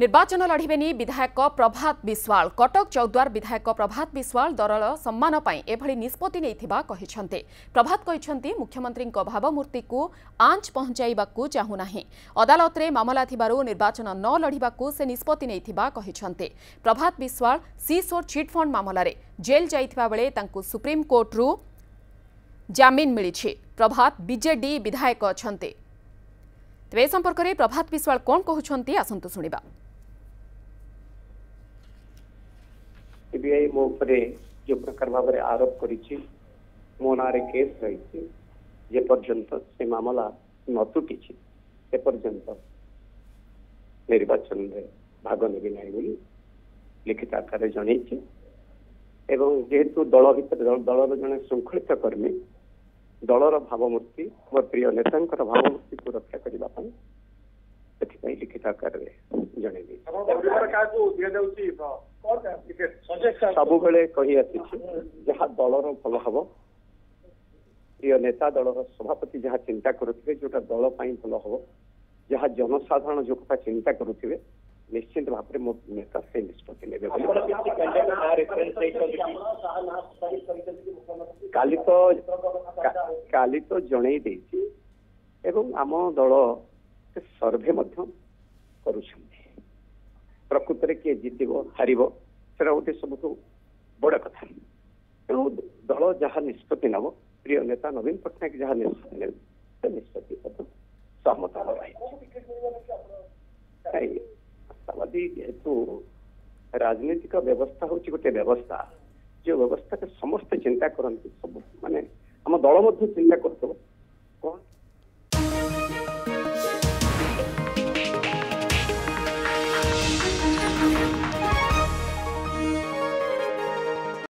निर्वाचन लढ़िबेनी विधायक प्रभात विश्वाल कटक चौद्वार विधायक प्रभात विश्वाल दरल सम्मान पाई एभली निष्पत्ति नैथिबा कहिसंते। प्रभात कहिसंती मुख्यमंत्री भावमूर्ति को आंच पहुंचाइबाकू चाहुनाही। अदालत रे मामला थिबारु निर्वाचन न लढ़िबाकू से निष्पत्ति नैथिबा कहिसंते। प्रभात विश्वाल सीसोर चिटफंड मामला रे जेल जाइथिबा बेले तांकू सुप्रीम कोर्ट रु जामिन मिलिछि। प्रभात बीजेडी विधायक अछंते। तेज संपर्क में प्रभात विश्वाल कौन कहते आसतु शुणा। सीबीआई मो उपरे जो प्रकार भाव में आरोप करिछि मो नारे केस रही जे पर्यंत से मामला न तुटी से पर्यंत निर्वाचन में भाग नेबी नहीं बोली लिखित आकार जनईछि। एवं जेहेतु दल भितर दलर जड़े श्रृंखलित कर्मी दलर भावमूर्ति मोर प्रिय नेता भावमूर्ति को रक्षा करने लिखित आकार जनईबी। सब बेले कही आसी जहाँ दलर भल हम प्रिय नेता दलर सभापति जहाँ चिंता करुवे जोटा दल भल हम जहाँ जनसाधारण जो कथा चिंता करुवे निश्चित भाव में मो नेता से निष्पत्ति ने काली तो जणई देछि एवं आम दल सर्भे करुछन्ति। प्रकृत में किए जितब हार से गोटे सब बड़ कथा। तेणु दल जहाँ निष्पत्ति नब प्रिय नेता नवीन पट्टनायक जहाँ निष्पत्ति निष्पत्ति सहमत आशावादी। जेहेतु राजनीतिक व्यवस्था हूँ गोटे व्यवस्था जो व्यवस्था के समस्त चिंता करती सब माने आम दल चिंता कर कौन